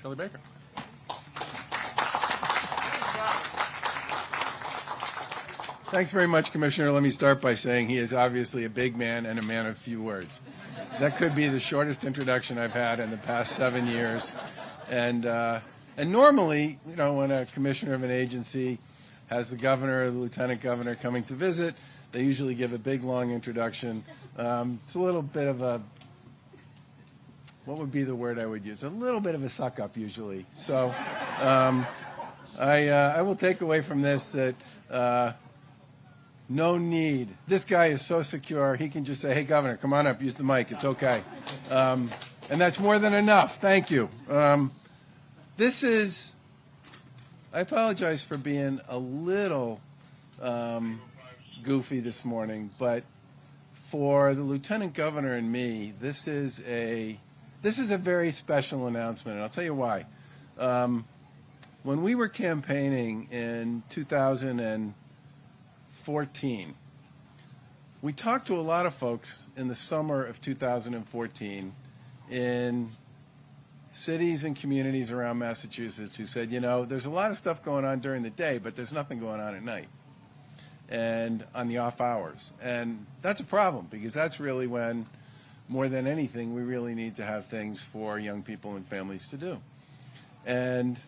Shelley Baker. Thanks very much, Commissioner. Let me start by saying he is obviously a big man and a man of few words. That could be the shortest introduction I've had in the past 7 years. And normally, you know, when a commissioner of an agency has the governor or the lieutenant governor coming to visit, they usually give a big, long introduction. It's a little bit of a, what would be the word I would use? A little bit of a suck-up, usually. So I will take away from this that no need. This guy is so secure, he can just say, hey, Governor, come on up, use the mic, it's okay. And that's more than enough. Thank you. This is, I apologize for being a little goofy this morning, but for the Lieutenant Governor and me, this is a very special announcement, and I'll tell you why. When we were campaigning in 2014, we talked to a lot of folks in the summer of 2014 in cities and communities around Massachusetts who said, you know, there's a lot of stuff going on during the day, but there's nothing going on at night and on the off hours. And that's a problem, because that's really when, more than anything, we really need to have things for young people and families to do. And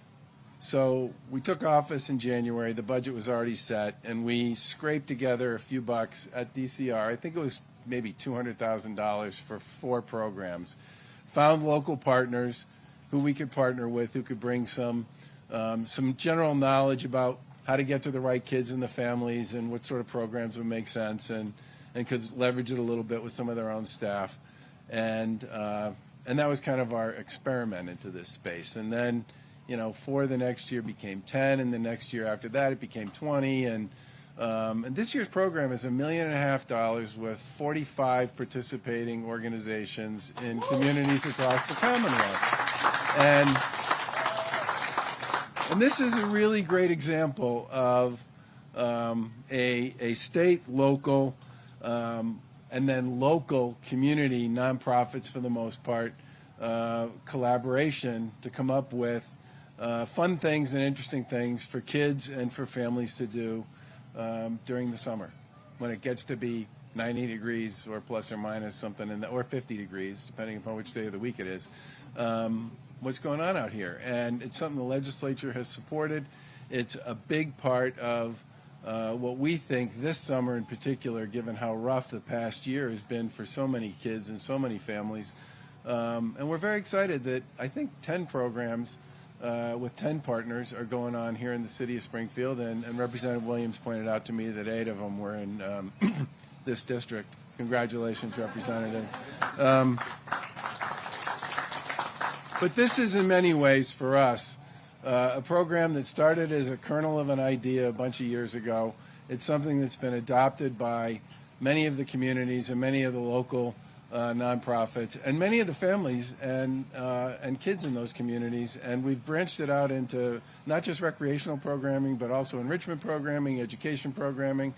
so we took office in January, the budget was already set, and we scraped together a few bucks at DCR. I think it was maybe $200,000 for 4 programs. Found local partners who we could partner with, who could bring some general knowledge about how to get to the right kids and the families and what sort of programs would make sense, and could leverage it a little bit with some of their own staff. And that was kind of our experiment into this space. And then, you know, 4 the next year became 10, and the next year after that it became 20. And this year's program is $1.5 million with 45 participating organizations in communities across the Commonwealth. And this is a really great example of a state, local, and then local community nonprofits, for the most part, collaboration to come up with fun things and interesting things for kids and for families to do during the summer, when it gets to be 90 degrees or plus or minus something, or 50 degrees, depending upon which day of the week it is. What's going on out here? And it's something the legislature has supported. It's a big part of what we think this summer in particular, given how rough the past year has been for so many kids and so many families. And we're very excited that I think 10 programs with 10 partners are going on here in the city of Springfield, and Representative Williams pointed out to me that 8 of them were in this district. Congratulations, Representative. But this is in many ways for us a program that started as a kernel of an idea a bunch of years ago. It's something that's been adopted by many of the communities and many of the local nonprofits and many of the families and kids in those communities, and we've branched it out into not just recreational programming, but also enrichment programming, education programming,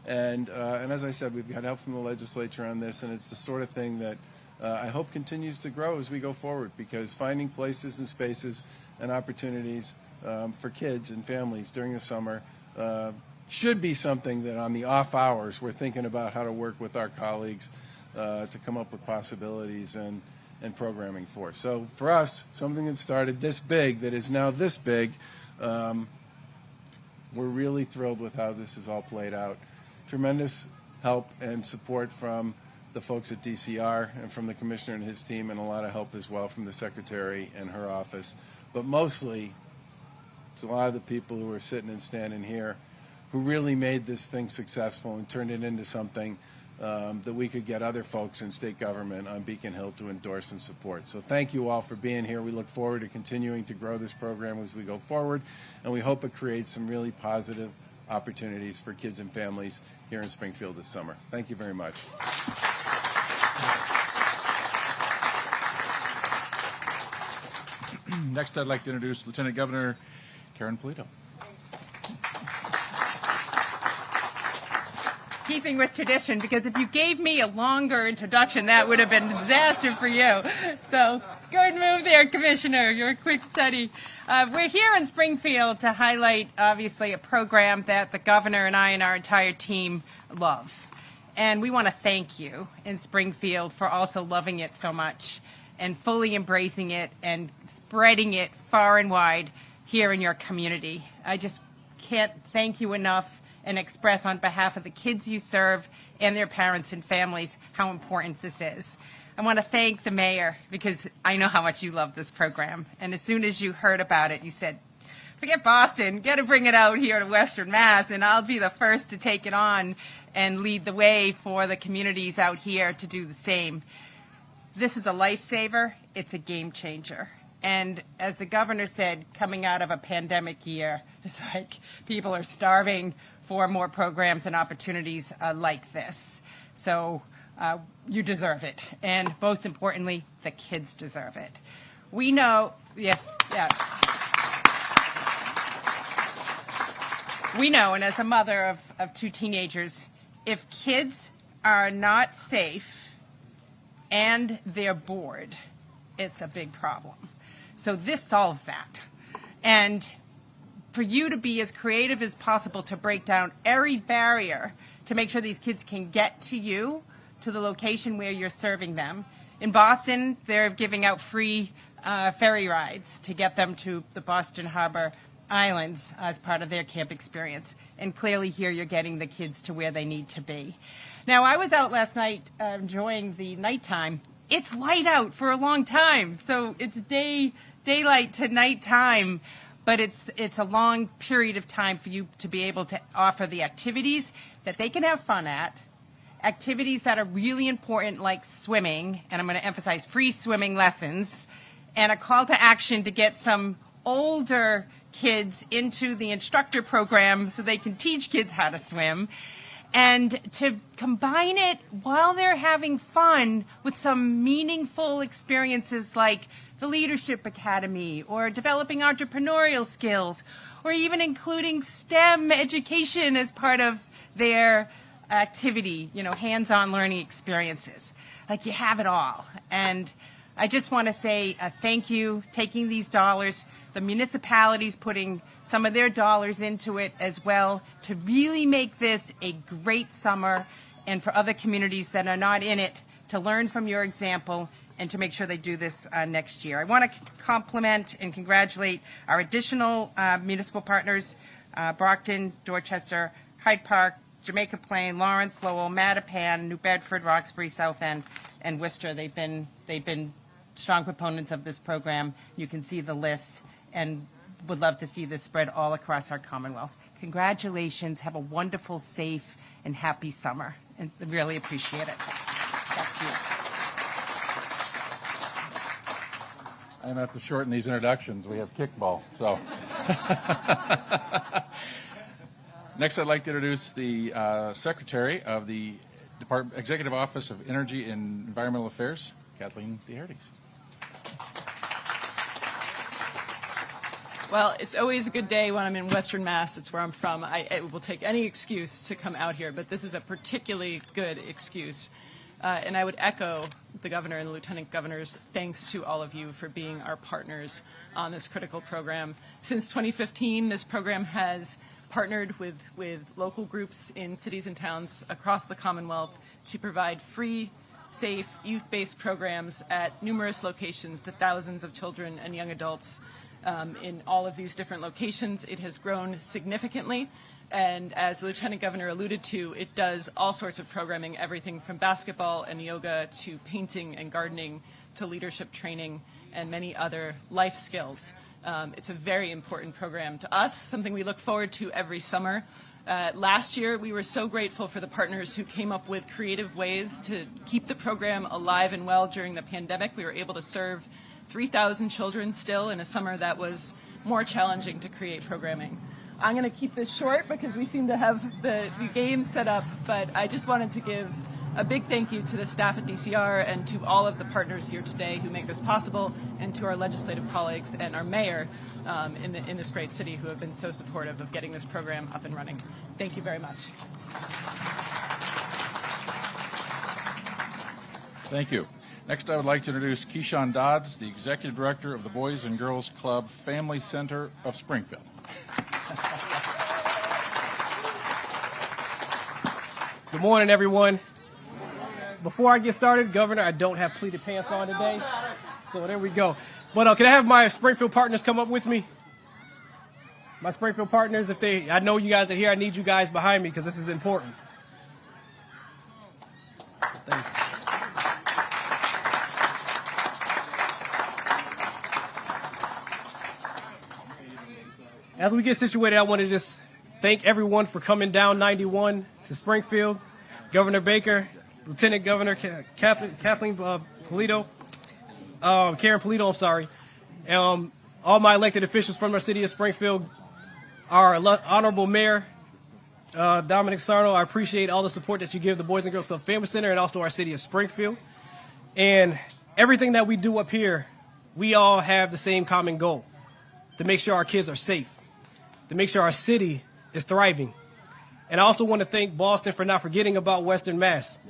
and as I said, we've got help from the legislature on this, and it's the sort of thing that I hope continues to grow as we go forward, because finding places and spaces and opportunities for kids and families during the summer should be something that on the off hours we're thinking about how to work with our colleagues to come up with possibilities and programming for. So for us, something that started this big, that is now this big, we're really thrilled with how this is all played out. Tremendous help and support from the folks at DCR and from the commissioner and his team, and a lot of help as well from the secretary and her office. But mostly, it's a lot of the people who are sitting and standing here who really made this thing successful and turned it into something that we could get other folks in state government on Beacon Hill to endorse and support. So thank you all for being here. We look forward to continuing to grow this program as we go forward, and we hope it creates some really positive opportunities for kids and families here in Springfield this summer. Thank you very much. Next, I'd like to introduce Lieutenant Governor Karyn Polito. keeping with tradition, because if you gave me a longer introduction, that would have been a disaster for you. So good move there, Commissioner. You're a quick study. We're here in Springfield to highlight, obviously, a program that the governor and I and our entire team love. And we want to thank you in Springfield for also loving it so much and fully embracing it and spreading it far and wide here in your community. I just can't thank you enough and express on behalf of the kids you serve and their parents and families how important this is. I want to thank the mayor because I know how much you love this program. And as soon as you heard about it, you said, forget Boston, got to bring it out here to Western Mass, and I'll be the first to take it on and lead the way for the communities out here to do the same. This is a lifesaver. It's a game changer. And as the governor said, coming out of a pandemic year, it's like people are starving for more programs and opportunities like this. So you deserve it. And most importantly, the kids deserve it. We know, yes, yeah. We know, and as a mother of two teenagers, if kids are not safe and they're bored, it's a big problem. So this solves that. And for you to be as creative as possible to break down every barrier to make sure these kids can get to you, to the location where you're serving them. In Boston, they're giving out free ferry rides to get them to the Boston Harbor Islands as part of their camp experience. And clearly here you're getting the kids to where they need to be. Now, I was out last night enjoying the nighttime. It's light out for a long time, so it's daylight to nighttime, but it's a long period of time for you to be able to offer the activities that they can have fun at, activities that are really important like swimming, and I'm going to emphasize free swimming lessons, and a call to action to get some older kids into the instructor program so they can teach kids how to swim, and to combine it while they're having fun with some meaningful experiences like the Leadership Academy or developing entrepreneurial skills or even including STEM education as part of their activity, hands-on learning experiences. Like you have it all. And I just want to say thank you, taking these dollars, the municipalities putting some of their dollars into it as well to really make this a great summer, and for other communities that are not in it to learn from your example and to make sure they do this next year. I want to compliment and congratulate our additional municipal partners, Brockton, Dorchester, Hyde Park, Jamaica Plain, Lawrence, Lowell, Mattapan, New Bedford, Roxbury, South End, and Worcester. They've been strong proponents of this program. You can see the list, and would love to see this spread all across our Commonwealth. Congratulations. Have a wonderful, safe, and happy summer. And really appreciate it. Back to you. I'm going to have to shorten these introductions. We have kickball. So next, I'd like to introduce the Secretary of the Executive Office of Energy and Environmental Affairs, Kathleen Theoharides. Well, it's always a good day when I'm in Western Mass. It's where I'm from. I will take any excuse to come out here, but this is a particularly good excuse. And I would echo the governor and the lieutenant governor's thanks to all of you for being our partners on this critical program. Since 2015, this program has partnered with local groups in cities and towns across the Commonwealth to provide free, safe, youth-based programs at numerous locations to thousands of children and young adults in all of these different locations. It has grown significantly, and as the Lieutenant Governor alluded to, it does all sorts of programming, everything from basketball and yoga to painting and gardening to leadership training and many other life skills. It's a very important program to us, something we look forward to every summer. Last year, we were so grateful for the partners who came up with creative ways to keep the program alive and well during the pandemic. We were able to serve 3,000 children still in a summer that was more challenging to create programming. I'm going to keep this short because we seem to have the games set up, but I just wanted to give a big thank you to the staff at DCR and to all of the partners here today who make this possible, and to our legislative colleagues and our mayor in this great city who have been so supportive of getting this program up and running. Thank you very much. Thank you. Next, I would like to introduce Keyshawn Dodds, the Executive Director of the Boys and Girls Club Family Center of Springfield. Good morning, everyone. Before I get started, Governor, I don't have pleated pants on today, so there we go. But can I have my Springfield partners come up with me? My Springfield partners, I know you guys are here, I need you guys behind me because this is important. Thank you. As we get situated, I want to just thank everyone for coming down 91 to Springfield. Governor Baker, Lieutenant Governor Kathleen Polito, Karyn Polito, I'm sorry. All my elected officials from our city of Springfield, our honorable mayor, Dominic Sarno. I appreciate all the support that you give the Boys and Girls Club Family Center and also our city of Springfield. And everything that we do up here, we all have the same common goal, to make sure our kids are safe, to make sure our city is thriving. And I also want to thank Boston for not forgetting about Western Mass.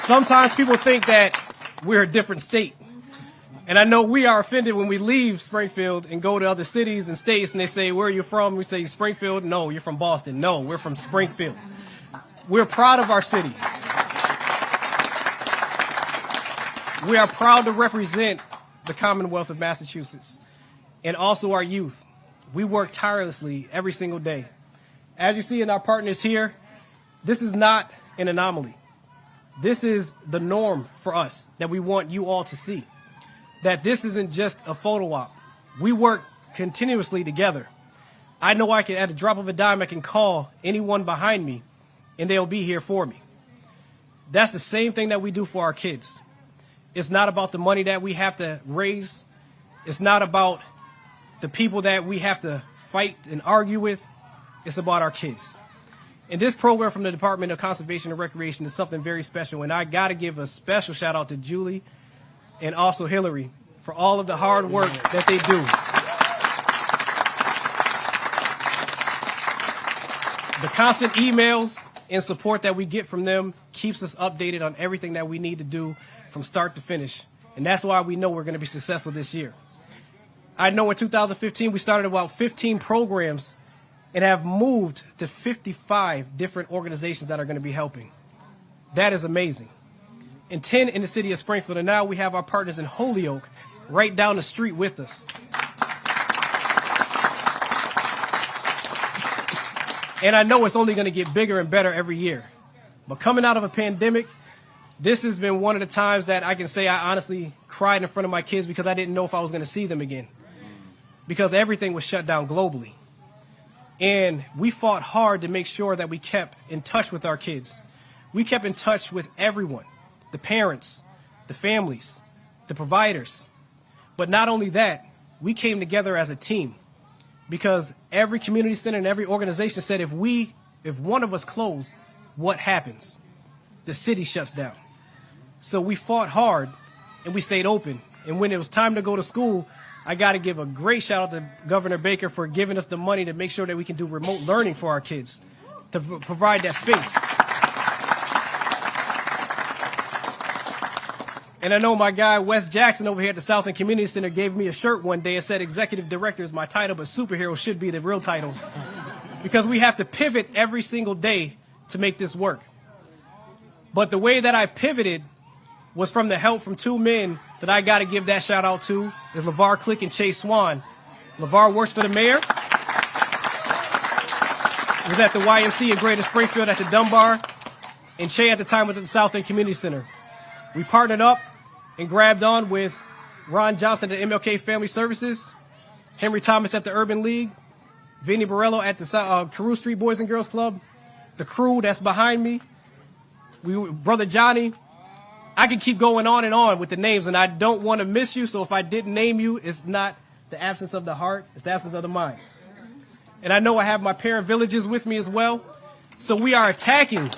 Sometimes people think that we're a different state. And I know we are offended when we leave Springfield and go to other cities and states and they say, where are you from? We say, Springfield. No, you're from Boston. No, we're from Springfield. We're proud of our city. We are proud to represent the Commonwealth of Massachusetts and also our youth. We work tirelessly every single day. As you see in our partners here, this is not an anomaly. This is the norm for us that we want you all to see. That this isn't just a photo op. We work continuously together. I know I can, at a drop of a dime, I can call anyone behind me and they'll be here for me. That's the same thing that we do for our kids. It's not about the money that we have to raise. It's not about the people that we have to fight and argue with. It's about our kids. And this program from the Department of Conservation and Recreation is something very special. And I got to give a special shout out to Julie and also Hillary for all of the hard work that they do. The constant emails and support that we get from them keeps us updated on everything that we need to do from start to finish. And that's why we know we're going to be successful this year. I know in 2015 we started about 15 programs and have moved to 55 different organizations that are going to be helping. That is amazing. And 10 in the city of Springfield, and now we have our partners in Holyoke right down the street with us. And I know it's only going to get bigger and better every year. But coming out of a pandemic, this has been one of the times that I can say I honestly cried in front of my kids because I didn't know if I was going to see them again. Because everything was shut down globally. And we fought hard to make sure that we kept in touch with our kids. We kept in touch with everyone, the parents, the families, the providers. But not only that, we came together as a team because every community center and every organization said if one of us close, what happens? The city shuts down. So we fought hard and we stayed open. And when it was time to go to school, I got to give a great shout out to Governor Baker for giving us the money to make sure that we can do remote learning for our kids, to provide that space. And I know my guy, Wes Jackson, over here at the South End Community Center gave me a shirt one day and said, Executive Director is my title, but superhero should be the real title. Because we have to pivot every single day to make this work. But the way that I pivoted was from the help from two men that I got to give that shout out to, is LeVar Click and Chase Swan. LeVar works for the mayor. He was at the YMC in Greater Springfield at the Dunbar. And Che at the time was at the South End Community Center. We partnered up and grabbed on with Ron Johnson at the MLK Family Services, Henry Thomas at the Urban League, Vinny Borello at the Carew Street Boys and Girls Club, the crew that's behind me, Brother Johnny. I can keep going on and on with the names, and I don't want to miss you, so if I didn't name you, it's not the absence of the heart, it's the absence of the mind. And I know I have my parent villages with me as well, so we are attacking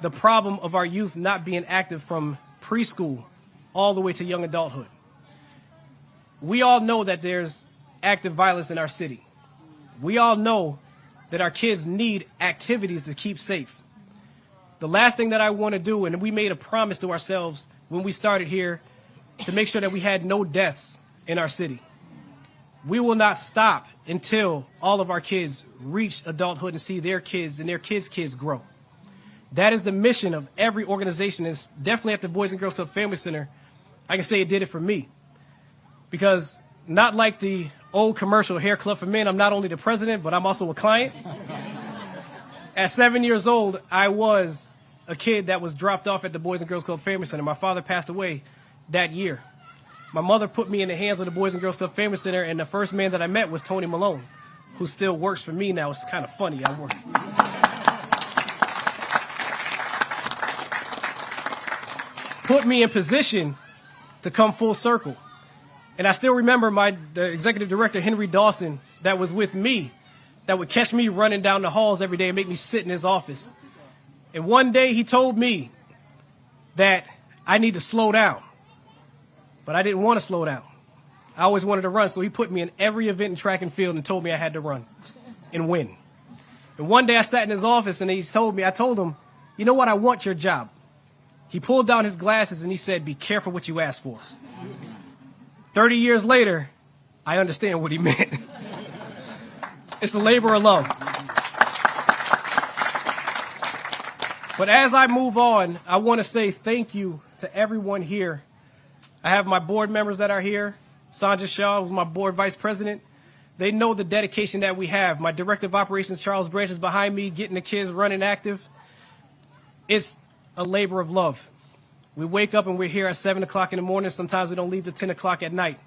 the problem of our youth not being active from preschool all the way to young adulthood. We all know that there's active violence in our city. We all know that our kids need activities to keep safe. The last thing that I want to do, and we made a promise to ourselves when we started here, to make sure that we had no deaths in our city. We will not stop until all of our kids reach adulthood and see their kids and their kids' kids grow. That is the mission of every organization. It's definitely at the Boys and Girls Club Family Center. I can say it did it for me. Because not like the old commercial Hair Club for Men, I'm not only the president, but I'm also a client. At 7 years old, I was a kid that was dropped off at the Boys and Girls Club Family Center. My father passed away that year. My mother put me in the hands of the Boys and Girls Club Family Center, and the first man that I met was Tony Malone, who still works for me now. It's kind of funny. I work. Put me in position to come full circle. And I still remember the executive director, Henry Dawson, that was with me, that would catch me running down the halls every day and make me sit in his office. And one day he told me that I need to slow down. But I didn't want to slow down. I always wanted to run, so he put me in every event in track and field and told me I had to run and win. And one day I sat in his office and I told him, you know what, I want your job. He pulled down his glasses and he said, be careful what you ask for. 30 years later, I understand what he meant. It's a labor of love. But as I move on, I want to say thank you to everyone here. I have my board members that are here. Sanja Shaw, who's my board vice president. They know the dedication that we have. My director of operations, Charles Branch, is behind me, getting the kids running active. It's a labor of love. We wake up and we're here at 7 o'clock in the morning. Sometimes we don't leave till 10 o'clock at night.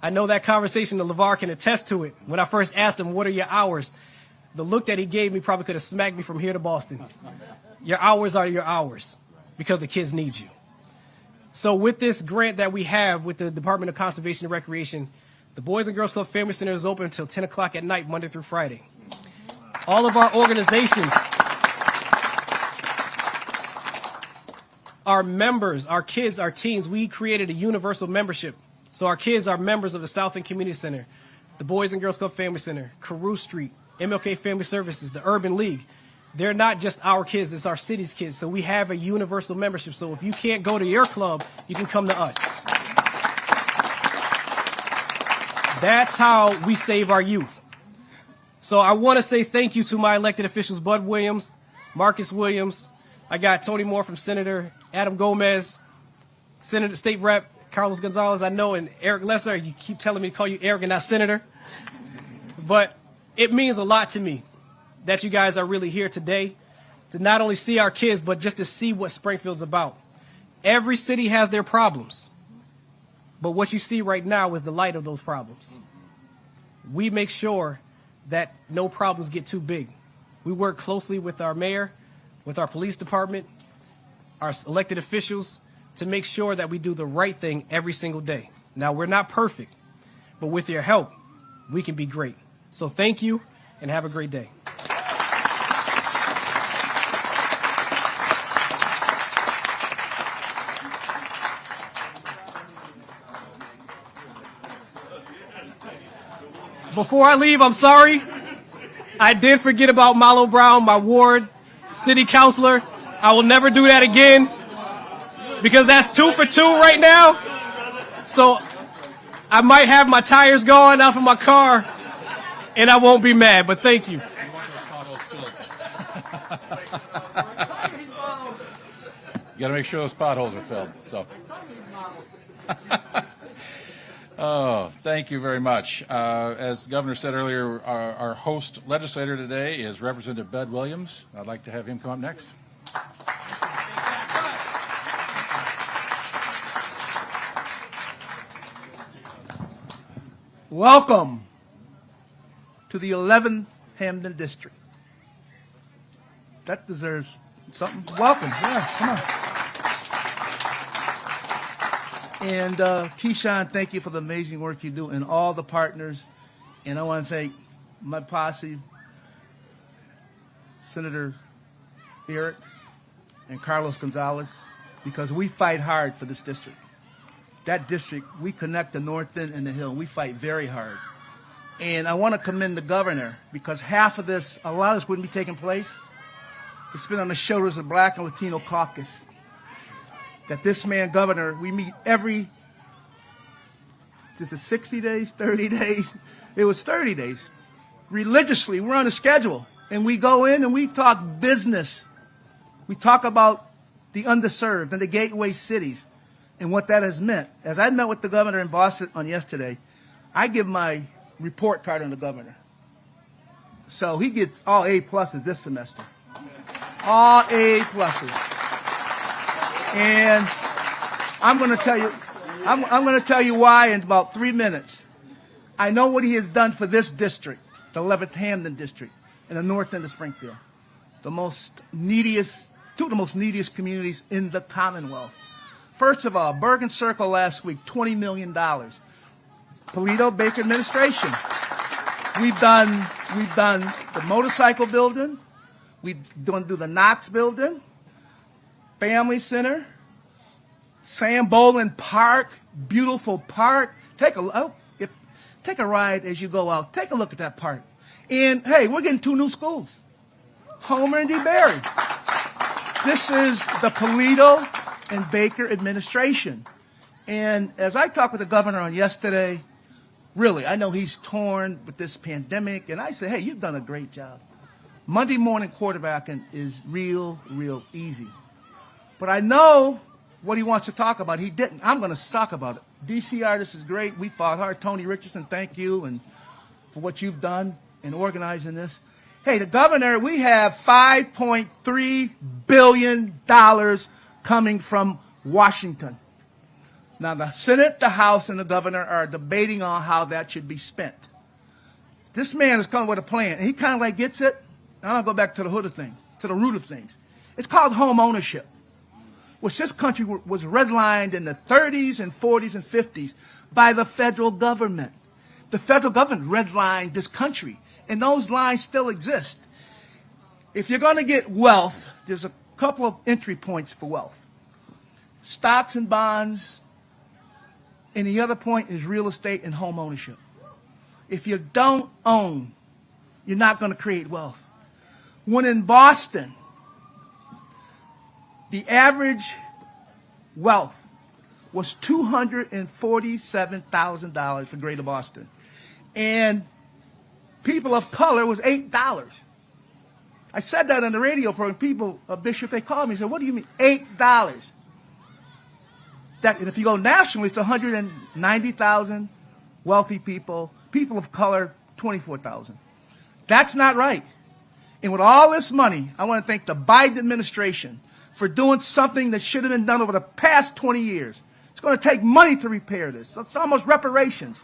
I know that conversation, the LeVar can attest to it. When I first asked him, what are your hours? The look that he gave me probably could have smacked me from here to Boston. Your hours are your hours because the kids need you. So with this grant that we have with the Department of Conservation and Recreation, the Boys and Girls Club Family Center is open until 10 o'clock at night, Monday through Friday. All of our organizations, our members, our kids, our teens, we created a universal membership. So our kids are members of the South End Community Center, the Boys and Girls Club Family Center, Carew Street, MLK Family Services, the Urban League. They're not just our kids, it's our city's kids. So we have a universal membership. So if you can't go to your club, you can come to us. That's how we save our youth. So I want to say thank you to my elected officials, Bud Williams, Marcus Williams. I got Tony Moore from Senator, Adam Gomez, Senator State Rep Carlos Gonzalez, I know, and Eric Lesser. You keep telling me to call you Eric and not Senator. But it means a lot to me that you guys are really here today to not only see our kids, but just to see what Springfield's about. Every city has their problems, but what you see right now is the light of those problems. We make sure that no problems get too big. We work closely with our mayor, with our police department, our elected officials, to make sure that we do the right thing every single day. Now, we're not perfect, but with your help, we can be great. So thank you, and have a great day. Before I leave, I'm sorry. I did forget about Malo Brown, my ward city councilor. I will never do that again because that's 2 for 2 right now. So I might have my tires gone off of my car and I won't be mad, but thank you. You got to make sure those potholes are filled. So. Oh, thank you very much. As the governor said earlier, our host legislator today is Representative Bud Williams. I'd like to have him come up next. Welcome to the 11th Hamden District. That deserves something. Welcome. Yeah, come on. And Keyshawn, thank you for the amazing work you do and all the partners. And I want to thank my posse, Senator Eric and Carlos Gonzalez, because we fight hard for this district. That district, we connect the North End and the Hill. We fight very hard. And I want to commend the governor because half of this, a lot of this wouldn't be taking place. It's been on the shoulders of the Black and Latino caucus. That this man, governor, we meet this is 60 days, 30 days? It was 30 days. Religiously, we're on a schedule. And we go in and we talk business. We talk about the underserved and the gateway cities and what that has meant. As I met with the governor in Boston on yesterday, I give my report card on the governor. So he gets all A pluses this semester. All A pluses. And I'm going to tell you, I'm going to tell you why in about 3 minutes. I know what he has done for this district, the 11th Hamden district, in the north end of Springfield, two of the most neediest communities in the Commonwealth. First of all, Bergen Circle last week, $20 million. Polito Baker administration. We've done the motorcycle building. We're going to do the Knox building, Family Center, Sam Boland Park, beautiful park. Take a ride as you go out. Take a look at that park. And hey, we're getting 2 new schools, Homer and DeBerry. This is the Polito and Baker administration. And as I talked with the governor on yesterday, really, I know he's torn with this pandemic, and I said, hey, you've done a great job. Monday morning quarterbacking is real easy. But I know what he wants to talk about. He didn't. I'm going to talk about it. DCR, this is great. We fought hard. Tony Richardson, thank you and for what you've done in organizing this. Hey, the governor, we have $5.3 billion coming from Washington. Now, the Senate, the House, and the governor are debating on how that should be spent. This man is coming with a plan, and he kind of like gets it. And I'm going to go back to the root of things. It's called home ownership, which this country was redlined in the 30s and 40s and 50s by the federal government. The federal government redlined this country, and those lines still exist. If you're going to get wealth, there's a couple of entry points for wealth. Stocks and bonds, and the other point is real estate and home ownership. If you don't own, you're not going to create wealth. When in Boston, the average wealth was $247,000 for Greater Boston. And people of color was $8. I said that on the radio program. People, Bishop, they called me and said, what do you mean, $8? And if you go nationally, it's 190,000 wealthy people. People of color, 24,000. That's not right. And with all this money, I want to thank the Biden administration for doing something that should have been done over the past 20 years. It's going to take money to repair this. It's almost reparations.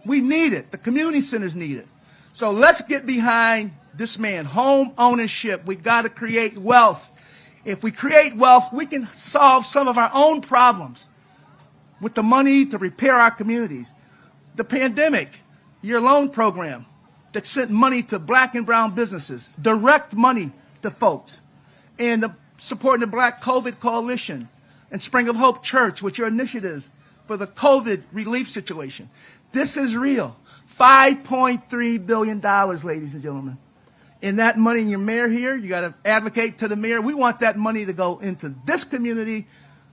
We need it. The community centers need it. So let's get behind this man. Home ownership. We've got to create wealth. If we create wealth, we can solve some of our own problems with the money to repair our communities. The pandemic, your loan program that sent money to black and brown businesses, direct money to folks, and supporting the Black COVID Coalition and Spring of Hope Church with your initiatives for the COVID relief situation. This is real. $5.3 billion, ladies and gentlemen. And that money in your mayor here, you got to advocate to the mayor. We want that money to go into this community.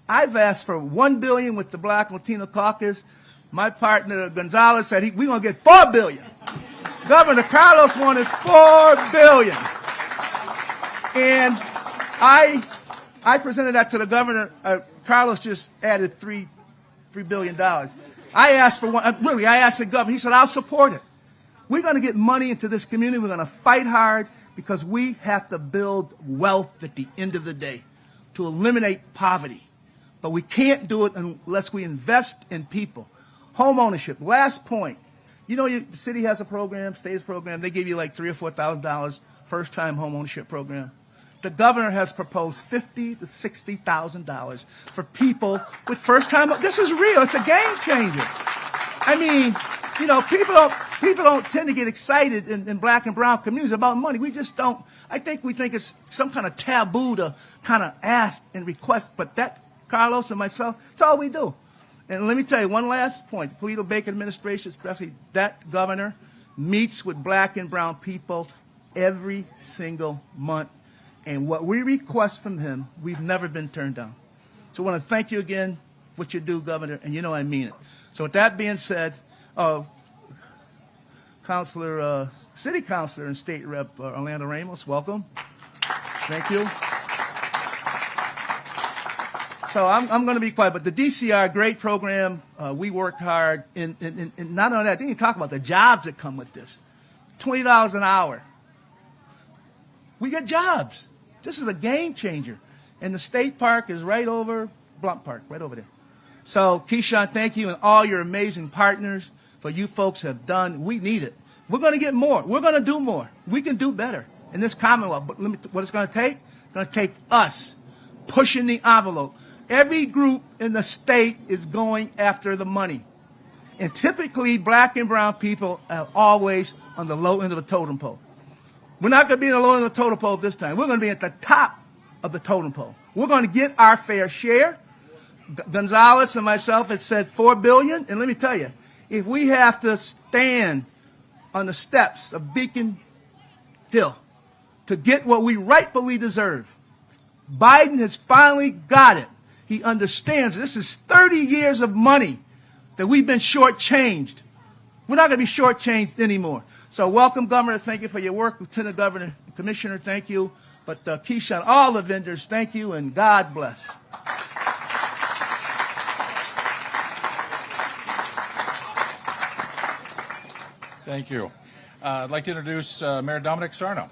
I've asked for $1 billion with the Black Latino Caucus. My partner Gonzalez said we're going to get $4 billion. Governor Carlos wanted $4 billion. And I presented that to the governor. Carlos just added $3 billion. I asked for one. Really, I asked the governor. He said, I'll support it. We're going to get money into this community. We're going to fight hard because we have to build wealth at the end of the day to eliminate poverty. But we can't do it unless we invest in people. Home ownership. Last point. You know, the city has a program, state has a program. They give you like $3,000 or $4,000 first-time home ownership program. The governor has proposed $50,000 to $60,000 for people with first-time. This is real. It's a game changer. I mean, you know, people don't tend to get excited in black and brown communities about money. We just don't. I think we think it's some kind of taboo to kind of ask and request. But that, Carlos and myself, it's all we do. And let me tell you one last point. The Polito Baker administration, especially that governor, meets with black and brown people every single month. And what we request from him, we've never been turned down. So I want to thank you again for what you do, Governor, and you know I mean it. So with that being said, City Councilor and State Rep Orlando Ramos, welcome. Thank you. So I'm going to be quiet, but the DCR, great program. We worked hard. And not only that, I think you talk about the jobs that come with this. $20 an hour. We get jobs. This is a game changer. And the state park is right over, Blunt Park, right over there. So, Keyshawn, thank you and all your amazing partners for you folks have done. We need it. We're going to get more. We're going to do more. We can do better in this Commonwealth. But what it's going to take? It's going to take us pushing the envelope. Every group in the state is going after the money. And typically, black and brown people are always on the low end of the totem pole. We're not going to be in the low end of the totem pole this time. We're going to be at the top of the totem pole. We're going to get our fair share. Gonzalez and myself had said $4 billion. And let me tell you, if we have to stand on the steps of Beacon Hill to get what we rightfully deserve, Biden has finally got it. He understands this is 30 years of money that we've been shortchanged. We're not going to be shortchanged anymore. So welcome, Governor. Thank you for your work. Lieutenant Governor, Commissioner, thank you. But Keyshawn, all the vendors, thank you, and God bless. Thank you. I'd like to introduce Mayor Dominic Sarno.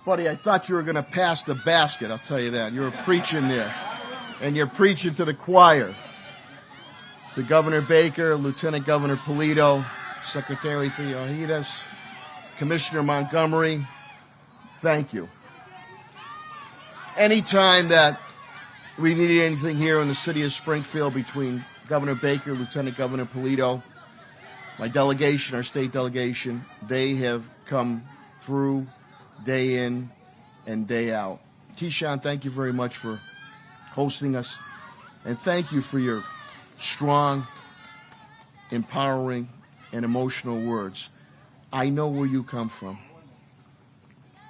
Buddy, I thought you were going to pass the basket, I'll tell you that. You were preaching there. And you're preaching to the choir. To Governor Baker, Lieutenant Governor Polito, Secretary Theoharides, Commissioner Montgomery, thank you. Anytime that we needed anything here in the city of Springfield between Governor Baker, Lieutenant Governor Polito, my delegation, our state delegation, they have come through day in and day out. Keyshawn, thank you very much for hosting us. And thank you for your strong, empowering, and emotional words. I know where you come from.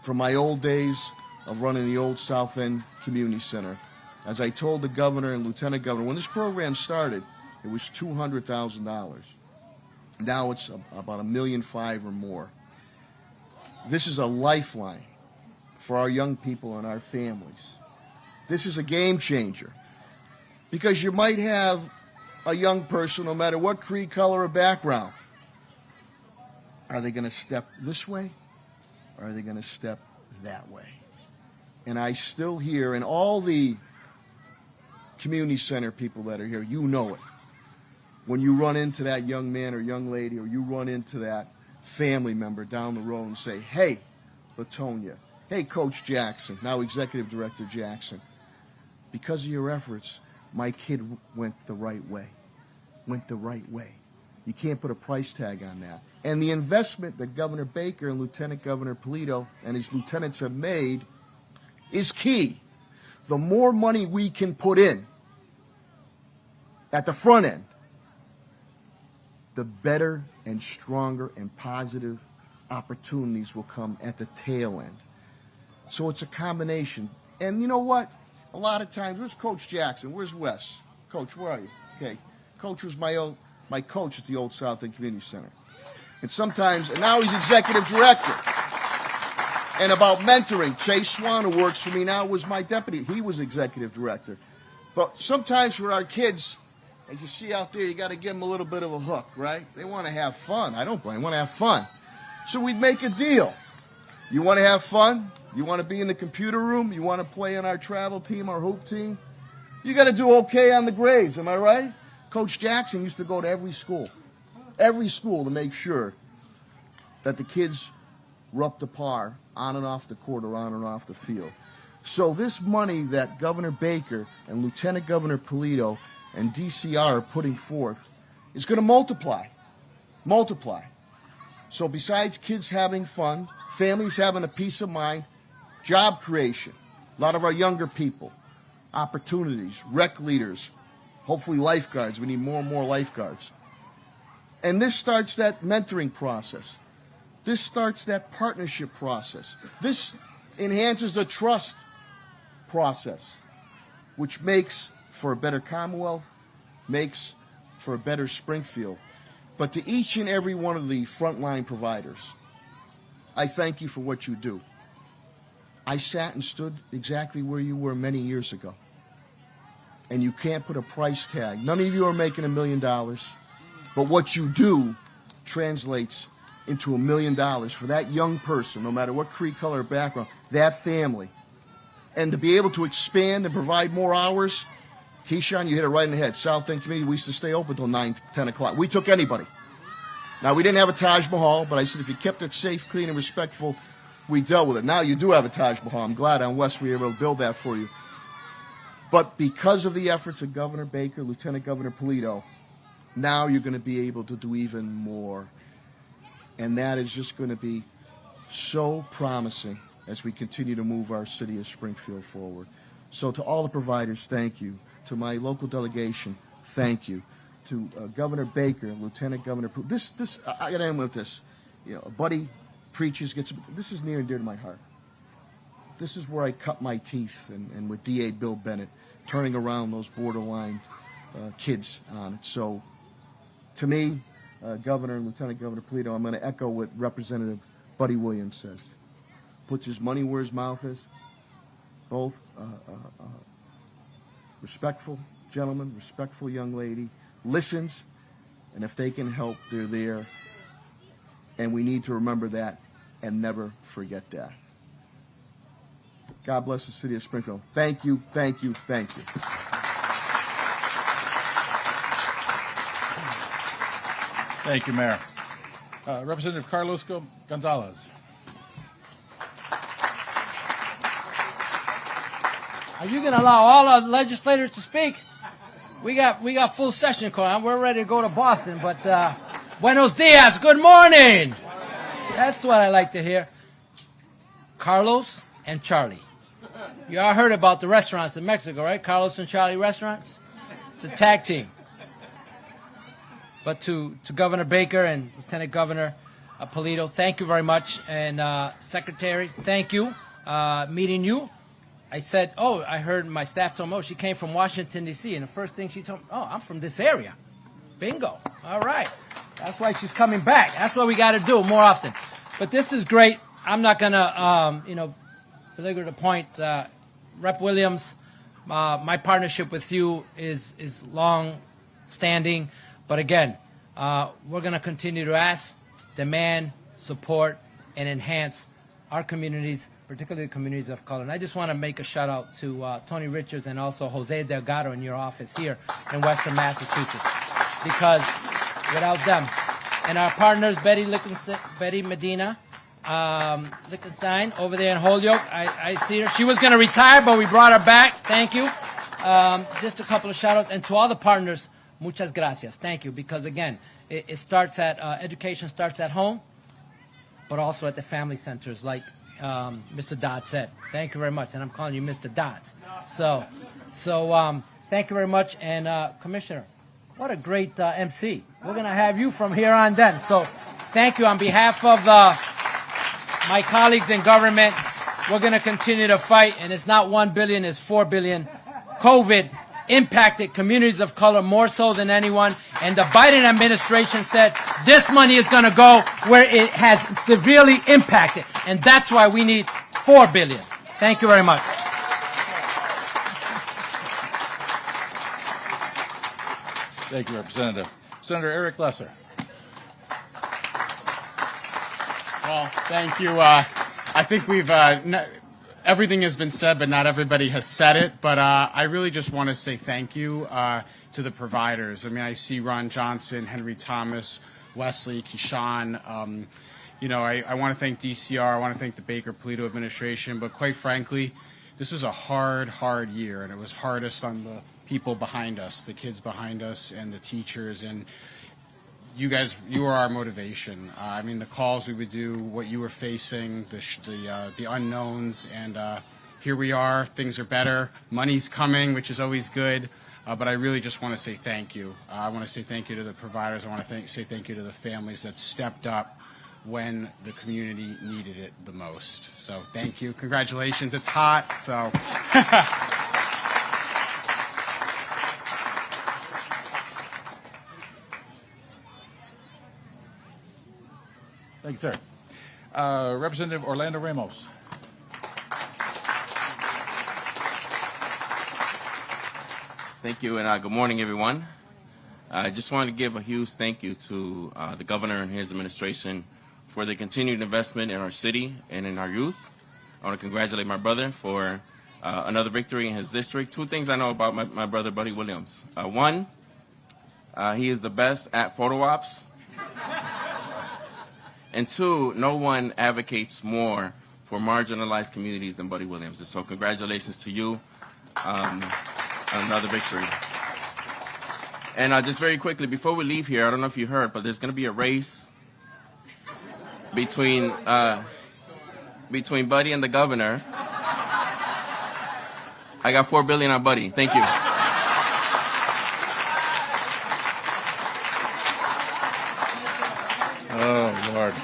From my old days of running the old South End Community Center, as I told the governor and lieutenant governor, when this program started, it was $200,000. Now it's about $1.5 million or more. This is a lifeline for our young people and our families. This is a game changer because you might have a young person, no matter what creed, color, or background. Are they going to step this way or are they going to step that way? And I still hear, and all the community center people that are here, you know it. When you run into that young man or young lady, or you run into that family member down the road and say, hey, Latonia, hey, Coach Jackson, now Executive Director Jackson, because of your efforts, my kid went the right way. Went the right way. You can't put a price tag on that. And the investment that Governor Baker and Lieutenant Governor Polito and his lieutenants have made is key. The more money we can put in at the front end, the better and stronger and positive opportunities will come at the tail end. So it's a combination. And you know what? A lot of times, where's Coach Jackson? Where's Wes? Coach, where are you? Okay. Coach was my coach at the old South End Community Center. And sometimes, and now he's executive director. And about mentoring, Chase Swan, who works for me now, was my deputy. He was executive director. But sometimes for our kids, as you see out there, you got to give them a little bit of a hook, right? They want to have fun. I don't blame them. They want to have fun. So we make a deal. You want to have fun? You want to be in the computer room? You want to play on our travel team, our hoop team? You got to do okay on the grades, am I right? Coach Jackson used to go to every school to make sure that the kids were up to par on and off the court or on and off the field. So this money that Governor Baker and Lieutenant Governor Polito and DCR are putting forth is going to multiply. So besides kids having fun, families having a peace of mind, job creation, a lot of our younger people, opportunities, rec leaders, Hopefully lifeguards. We need more and more lifeguards. And this starts that mentoring process. This starts that partnership process. This enhances the trust process, which makes for a better Commonwealth, makes for a better Springfield. But to each and every one of the frontline providers, I thank you for what you do. I sat and stood exactly where you were many years ago. And you can't put a price tag. None of you are making $1 million. But what you do translates into $1 million for that young person, no matter what creed, color, or background, that family. And to be able to expand and provide more hours, Keyshawn, you hit it right in the head. South End Community, we used to stay open until 9, 10 o'clock. We took anybody. Now, we didn't have a Taj Mahal, but I said if you kept it safe, clean, and respectful, we dealt with it. Now you do have a Taj Mahal. I'm glad on West we were able to build that for you. But because of the efforts of Governor Baker, Lieutenant Governor Polito, now you're going to be able to do even more. And that is just going to be so promising as we continue to move our city of Springfield forward. So to all the providers, thank you. To my local delegation, thank you. To Governor Baker, Lieutenant Governor Polito. I got to end with this. You know, a buddy preaches, this is near and dear to my heart. This is where I cut my teeth, and with DA Bill Bennett, turning around those borderline kids on it. So, to me, Governor and Lieutenant Governor Polito, I'm going to echo what Representative Buddy Williams says. Puts his money where his mouth is. Both respectful gentleman, respectful young lady, listens, and if they can help, they're there. And we need to remember that and never forget that. God bless the city of Springfield. Thank you, thank you, thank you. Thank you, Mayor. Representative Carlos Gonzalez. Are you going to allow all our legislators to speak? We got full session going on. We're ready to go to Boston, but buenos dias, good morning. That's what I like to hear. Carlos and Charlie. You all heard about the restaurants in Mexico, right? Carlos and Charlie restaurants. It's a tag team. But to Governor Baker and Lieutenant Governor Polito, thank you very much. And Secretary, thank you. Meeting you. I said, I heard my staff told me, she came from Washington, D.C. And the first thing she told me, I'm from this area. Bingo. All right. That's why she's coming back. That's what we got to do more often. But this is great. I'm not going to, belabor the point. Rep. Williams, my partnership with you is long-standing. But again, we're going to continue to ask, demand, support, and enhance our communities, particularly the communities of color. And I just want to make a shout out to Tony Richards and also Jose Delgado in your office here in Western Massachusetts, because without them and our partners, Betty Medina, Lichtenstein over there in Holyoke, I see her. She was going to retire, but we brought her back. Thank you. Just a couple of shout outs, and to all the partners, muchas gracias. Thank you, because again, it starts at education starts at home, but also at the family centers, like Mr. Dodds said. Thank you very much, and I'm calling you Mr. Dodds. So thank you very much, and Commissioner, what a great MC. We're going to have you from here on then. So thank you on behalf of my colleagues in government. We're going to continue to fight, and it's not 1 billion, it's 4 billion. COVID impacted communities of color more so than anyone, and the Biden administration said this money is going to go where it has severely impacted, and that's why we need 4 billion. Thank you very much. Thank you, Representative. Senator Eric Lesser. Well, thank you. I think we've everything has been said, but not everybody has said it. But I really just want to say thank you to the providers. I mean, I see Ron Johnson, Henry Thomas, Wesley, Keyshawn. I want to thank DCR. I want to thank the Baker Polito administration. But quite frankly, this was a hard year, and it was hardest on the people behind us, the kids behind us, and the teachers. And you guys, you are our motivation. I mean, the calls we would do, what you were facing, the unknowns, and here we are. Things are better. Money's coming, which is always good. But I really just want to say thank you. I want to say thank you to the providers. I want to say thank you to the families that stepped up when the community needed it the most. So thank you. Congratulations. It's hot, so. Thank you, sir. Representative Orlando Ramos. Thank you, and good morning, everyone. I just wanted to give a huge thank you to the governor and his administration for the continued investment in our city and in our youth. I want to congratulate my brother for another victory in his district. Two things I know about my brother, Buddy Williams. One, he is the best at photo ops. And two, no one advocates more for marginalized communities than Buddy Williams. And so congratulations to you on another victory. And just very quickly, before we leave here, I don't know if you heard, but there's going to be a race between Buddy and the governor. I got $4 billion on Buddy. Thank you. Oh, Lord.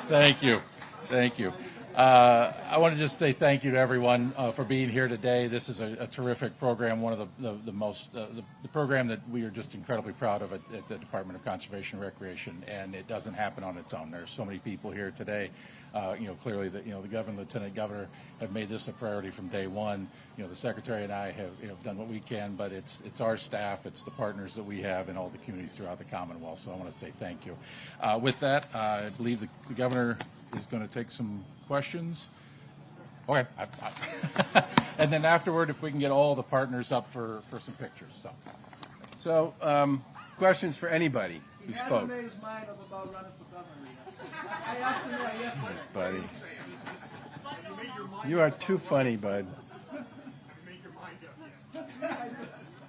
Thank you. Thank you. I want to just say thank you to everyone for being here today. This is a terrific program, one of the program that we are just incredibly proud of at the Department of Conservation and Recreation, and it doesn't happen on its own. There's so many people here today. Clearly the governor, lieutenant governor have made this a priority from day one. The secretary and I have done what we can, but it's our staff, it's the partners that we have in all the communities throughout the Commonwealth. So I want to say thank you. With that, I believe the governor is going to take some questions. Okay. And then afterward, if we can get all the partners up for some pictures. So, questions for anybody who spoke? He hasn't made his mind up about running for governor yet. I asked him that yesterday. Yes, buddy. You are too funny, bud.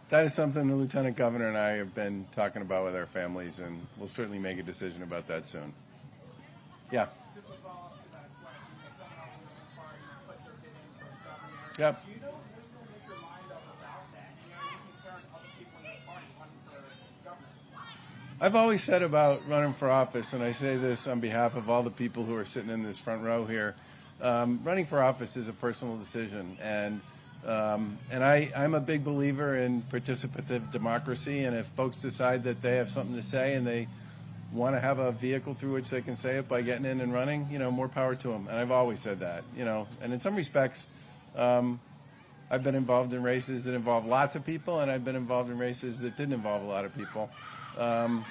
That is something the lieutenant governor and I have been talking about with our families, and we'll certainly make a decision about that soon. Yeah. Yep. I've always said about running for office, and I say this on behalf of all the people who are sitting in this front row here, running for office is a personal decision, and I'm a big believer in participative democracy, and if folks decide that they have something to say and they want to have a vehicle through which they can say it by getting in and running, more power to them. And I've always said that, and in some respects, I've been involved in races that involve lots of people, and I've been involved in races that didn't involve a lot of people. And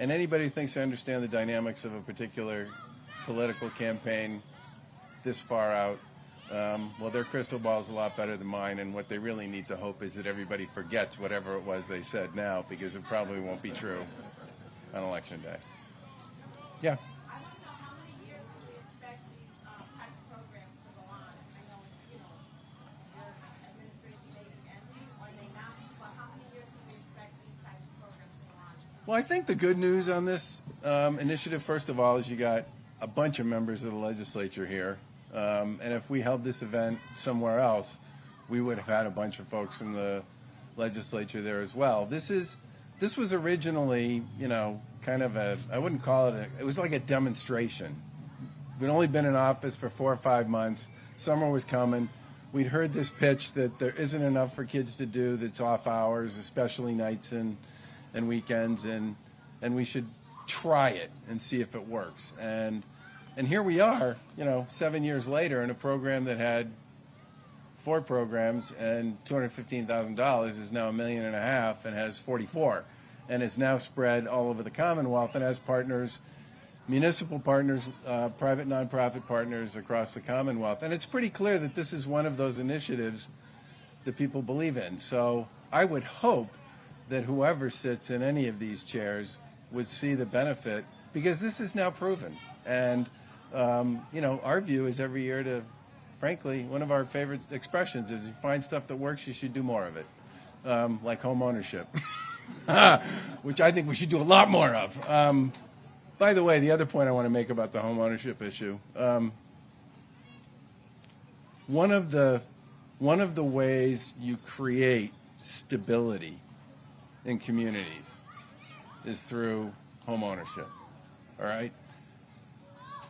anybody who thinks they understand the dynamics of a particular political campaign this far out, well, their crystal ball is a lot better than mine, and what they really need to hope is that everybody forgets whatever it was they said now, because it probably won't be true on Election Day. Yeah. Well, I think the good news on this initiative, first of all, is you got a bunch of members of the legislature here. And if we held this event somewhere else, we would have had a bunch of folks in the legislature there as well. This was originally, kind of I wouldn't call it it was like a demonstration. We'd only been in office for 4 or 5 months. Summer was coming. We'd heard this pitch that there isn't enough for kids to do that's off hours, especially nights and weekends, and we should try it and see if it works. And here we are, 7 years later, in a program that had 4 programs and $215,000 is now $1.5 million and has 44, and it's now spread all over the Commonwealth and has partners, municipal partners, private nonprofit partners across the Commonwealth. And it's pretty clear that this is one of those initiatives that people believe in. So I would hope that whoever sits in any of these chairs would see the benefit, because this is now proven. And, our view is every year to, frankly, one of our favorite expressions is you find stuff that works, you should do more of it, like home ownership, which I think we should do a lot more of. By the way, the other point I want to make about the home ownership issue, one of the one of the ways you create stability in communities is through home ownership, all right?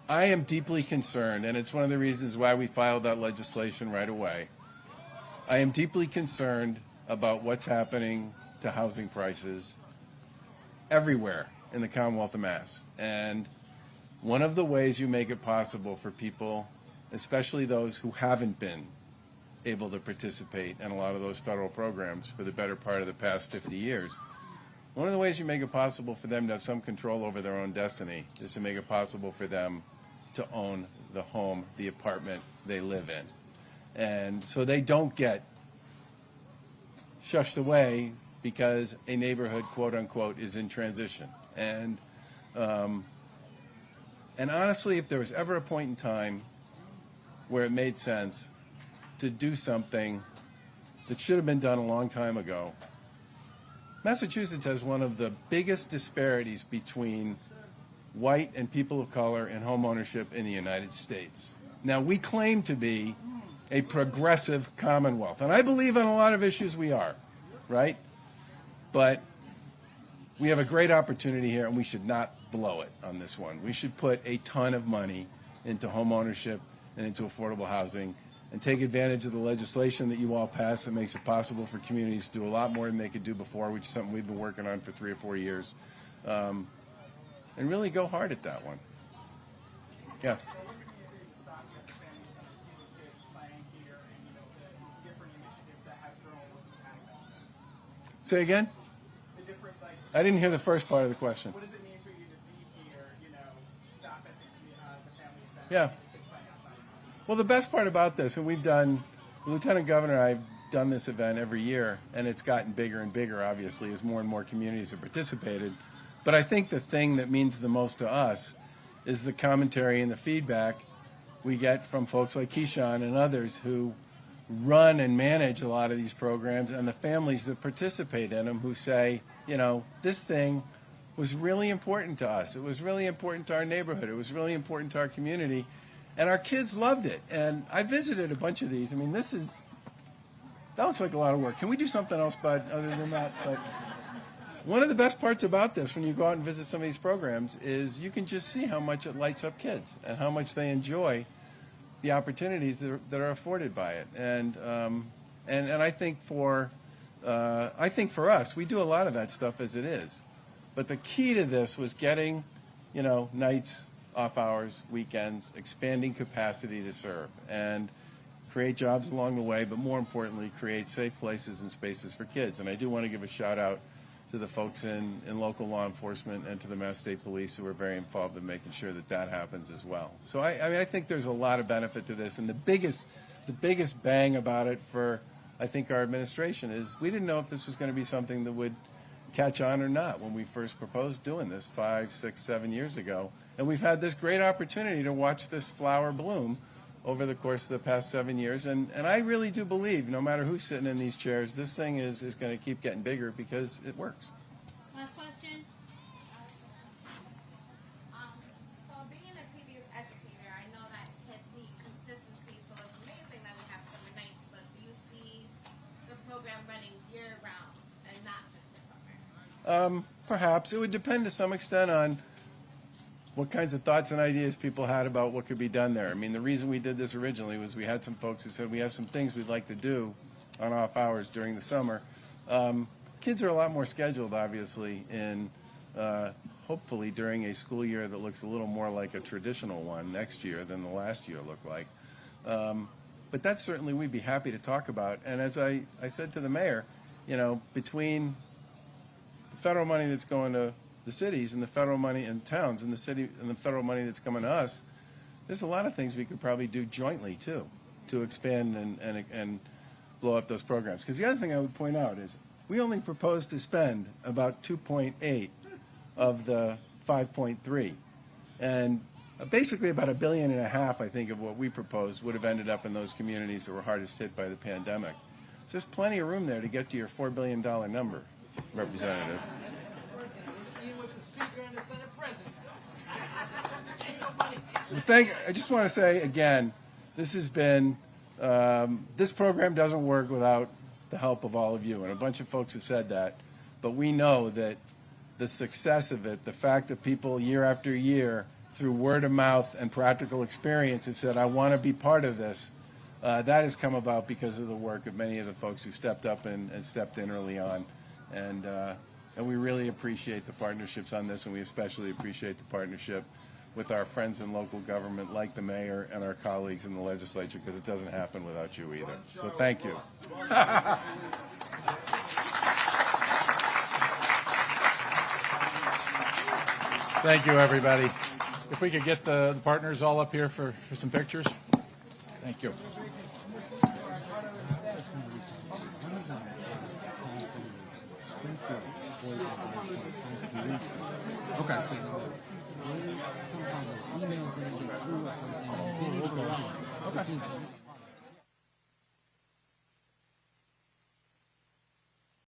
I am deeply concerned, and it's one of the reasons why we filed that legislation right away. I am deeply concerned about what's happening to housing prices everywhere in the Commonwealth of Mass. And one of the ways you make it possible for people, especially those who haven't been able to participate in a lot of those federal programs for the better part of the past 50 years, one of the ways you make it possible for them to have some control over their own destiny is to make it possible for them to own the home, the apartment they live in. And so they don't get shushed away because a neighborhood, quote unquote, is in transition. And honestly, if there was ever a point in time where it made sense to do something that should have been done a long time ago, Massachusetts has one of the biggest disparities between white and people of color in home ownership in the United States. Now, we claim to be a progressive Commonwealth, and I believe on a lot of issues we are, right? But we have a great opportunity here, and we should not blow it on this one. We should put a ton of money into home ownership and into affordable housing and take advantage of the legislation that you all passed that makes it possible for communities to do a lot more than they could do before, which is something we've been working on for 3 or 4 years, and really go hard at that one. Yeah. Say again? I didn't hear the first part of the question. What does it mean for you to be here, stop at the family center? Yeah. Well, the best part about this, and we've done, the Lieutenant Governor and I have done this event every year, and it's gotten bigger and bigger, obviously, as more and more communities have participated. But I think the thing that means the most to us is the commentary and the feedback we get from folks like Keyshawn and others who run and manage a lot of these programs, and the families that participate in them who say, this thing was really important to us. It was really important to our neighborhood. It was really important to our community. And our kids loved it. And I visited a bunch of these. I mean, that looks like a lot of work. Can we do something else, Bud, other than that? But one of the best parts about this, when you go out and visit some of these programs, is you can just see how much it lights up kids and how much they enjoy the opportunities that are afforded by it. And I think for us, we do a lot of that stuff as it is. But the key to this was getting, nights, off hours, weekends, expanding capacity to serve, and create jobs along the way, but more importantly, create safe places and spaces for kids. And I do want to give a shout out to the folks in local law enforcement and to the Mass State Police who are very involved in making sure that happens as well. So I think there's a lot of benefit to this, and the biggest bang about it for, I think, our administration is we didn't know if this was going to be something that would catch on or not when we first proposed doing this 5, 6, 7 years ago. And we've had this great opportunity to watch this flower bloom over the course of the past 7 years. And I really do believe, no matter who's sitting in these chairs, this thing is going to keep getting bigger because it works. Last question. So being a previous educator, I know that kids need consistency, so it's amazing that we have summer nights, but do you see the program running year-round and not just for summer? Perhaps. It would depend to some extent on what kinds of thoughts and ideas people had about what could be done there. I mean, the reason we did this originally was we had some folks who said we have some things we'd like to do on off hours during the summer. Kids are a lot more scheduled, obviously, in hopefully during a school year that looks a little more like a traditional one next year than the last year looked like. But that's certainly we'd be happy to talk about. And as I said to the mayor, between the federal money that's going to the cities and the federal money and towns and the city and the federal money that's coming to us, there's a lot of things we could probably do jointly too to expand and blow up those programs. Because the other thing I would point out is we only proposed to spend about 2.8 of the 5.3, and basically about $1.5 billion, I think, of what we proposed would have ended up in those communities that were hardest hit by the pandemic. So there's plenty of room there to get to your $4 billion number, Representative. I just want to say again, this has been This program doesn't work without the help of all of you, and a bunch of folks have said that. But we know that the success of it, the fact that people year after year, through word of mouth and practical experience, have said, I want to be part of this, that has come about because of the work of many of the folks who stepped up and stepped in early on. And we really appreciate the partnerships on this, and we especially appreciate the partnership with our friends in local government like the mayor and our colleagues in the legislature, because it doesn't happen without you either. So thank you. Thank you, everybody. If we could get the partners all up here for some pictures. Thank you. Okay.